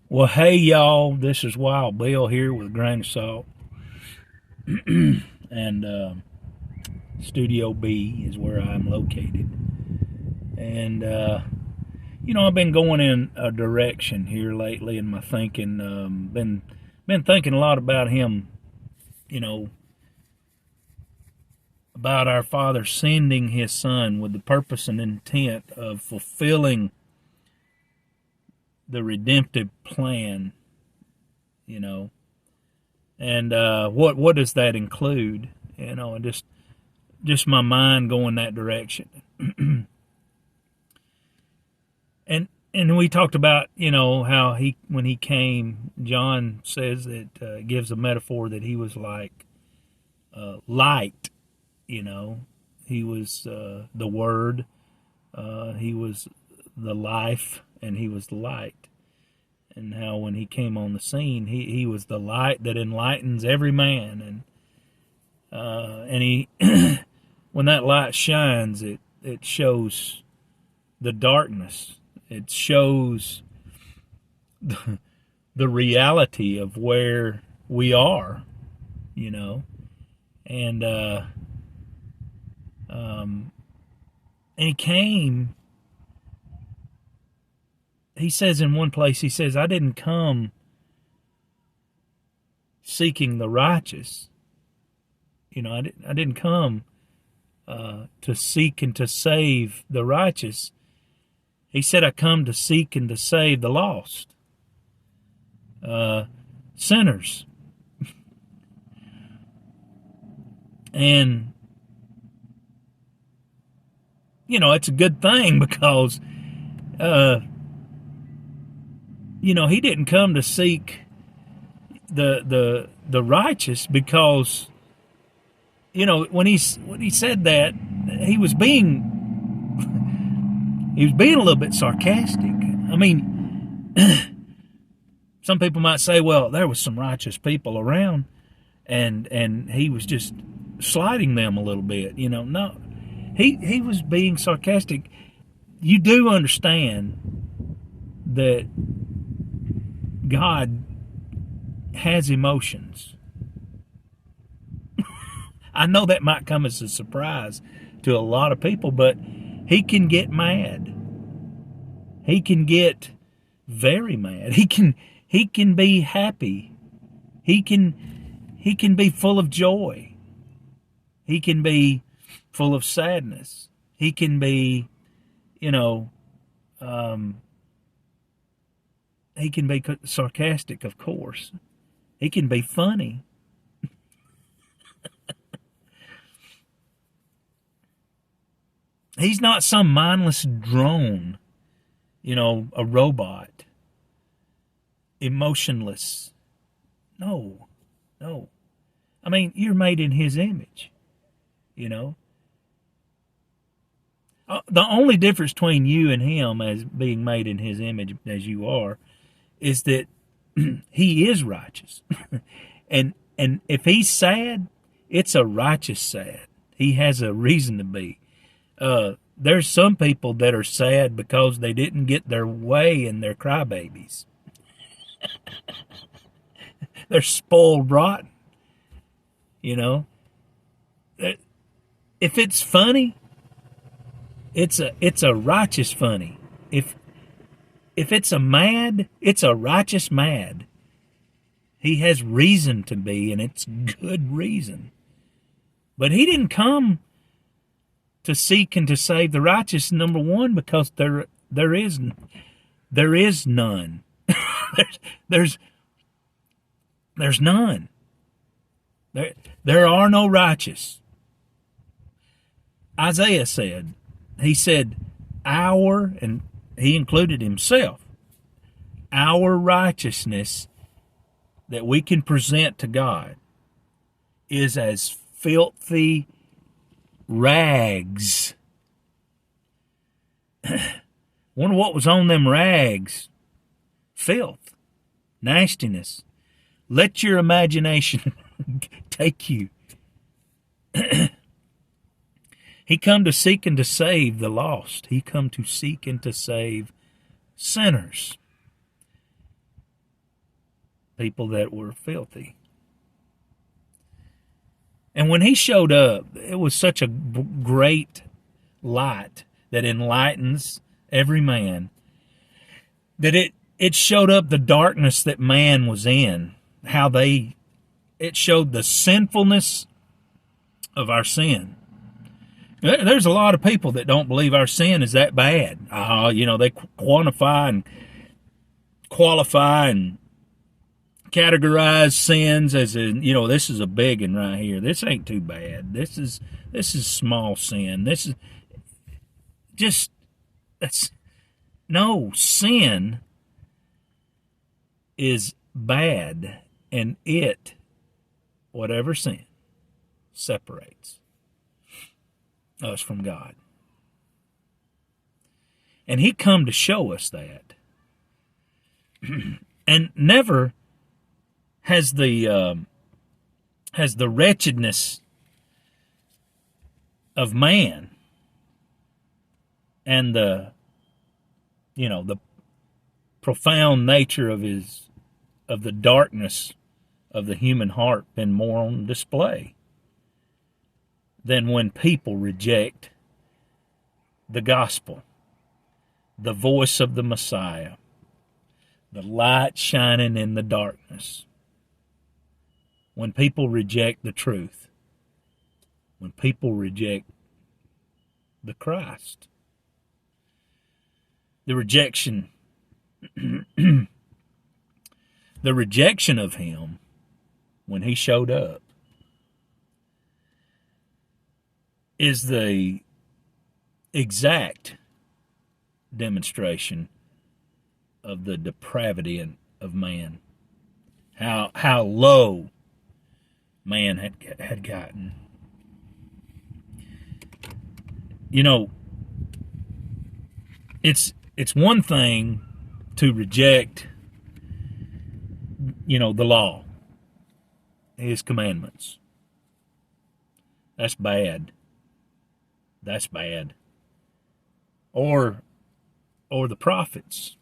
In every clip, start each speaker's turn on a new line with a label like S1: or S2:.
S1: Well, hey y'all, this is Wild Bill here with a grain of salt, and Studio B is where I'm located. And I've been going in a direction here lately in my thinking. Been thinking a lot about him. You know, about our Father sending His Son with the purpose and intent of fulfilling the redemptive plan. You know, and what does that include? And just my mind going that direction. And we talked about how he when he came, John says that gives a metaphor that he was like light. You know, he was the Word, he was the life, and he was the light. And how when he came on the scene, he was the light that enlightens every man, and he when that light shines, it shows the darkness. It shows the reality of where we are, you know, and and he came. He says in one place, he says, "I didn't come seeking the righteous. I didn't come to seek and to save the righteous. He said, I come to seek and to save the lost, sinners." And, it's a good thing because, he didn't come to seek the righteous because, when he said that, he was being a little bit sarcastic. I mean, some people might say, well, there was some righteous people around, and he was just slighting them a little bit. No, he was being sarcastic. You do understand that God has emotions. I know that might come as a surprise to a lot of people, but he can get mad. He can get very mad. He can be happy. He can be full of joy. He can be full of sadness. He can be, he can be sarcastic, of course. He can be funny. He's not some mindless drone, a robot, emotionless. No, no. I mean, you're made in His image, you know. The only difference between you and Him as being made in His image as you are is that He is righteous. and if He's sad, it's a righteous sad. He has a reason to be. There's some people that are sad because they didn't get their way and they're crybabies. They're spoiled rotten, you know. If it's funny, it's a righteous funny. If it's a mad, it's a righteous mad. He has reason to be, and it's good reason. But He didn't come to seek and to save the righteous, number one, because there is none. there's none. There are no righteous. Isaiah said, he said, and he included himself, our righteousness that we can present to God is as filthy rags. Wonder what was on them rags. Filth, nastiness. Let your imagination take you. He come to seek and to save the lost. He come to seek and to save sinners. people that were filthy. And when he showed up, it was such a great light that enlightens every man, that it showed up the darkness that man was in, it showed the sinfulness of our sin. There's a lot of people that don't believe our sin is that bad. They quantify and qualify and categorize sins as this is a big one right here. This ain't too bad. This is small sin. This is just no, sin is bad, and whatever sin, separates us from God. And he come to show us that. And never has the wretchedness of man and the profound nature of the darkness of the human heart been more on display than when people reject the gospel, the voice of the Messiah, the light shining in the darkness. When people reject the truth, when people reject the Christ, the rejection of him when he showed up is the exact demonstration of the depravity of man. How low man had gotten. It's one thing to reject, the law, his commandments. That's bad. That's bad. Or the prophets.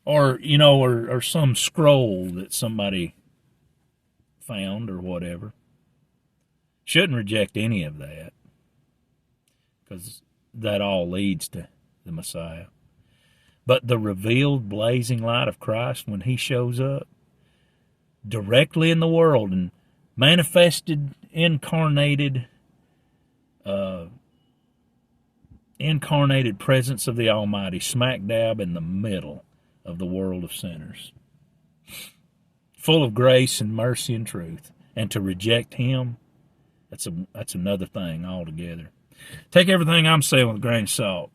S1: Or some scroll that somebody found or whatever. Shouldn't reject any of that, because that all leads to the Messiah. But the revealed blazing light of Christ, when he shows up directly in the world and manifested, incarnated presence of the Almighty, smack dab in the middle of the world of sinners, full of grace and mercy and truth. And to reject him, that's another thing altogether. Take everything I'm saying with a grain of salt.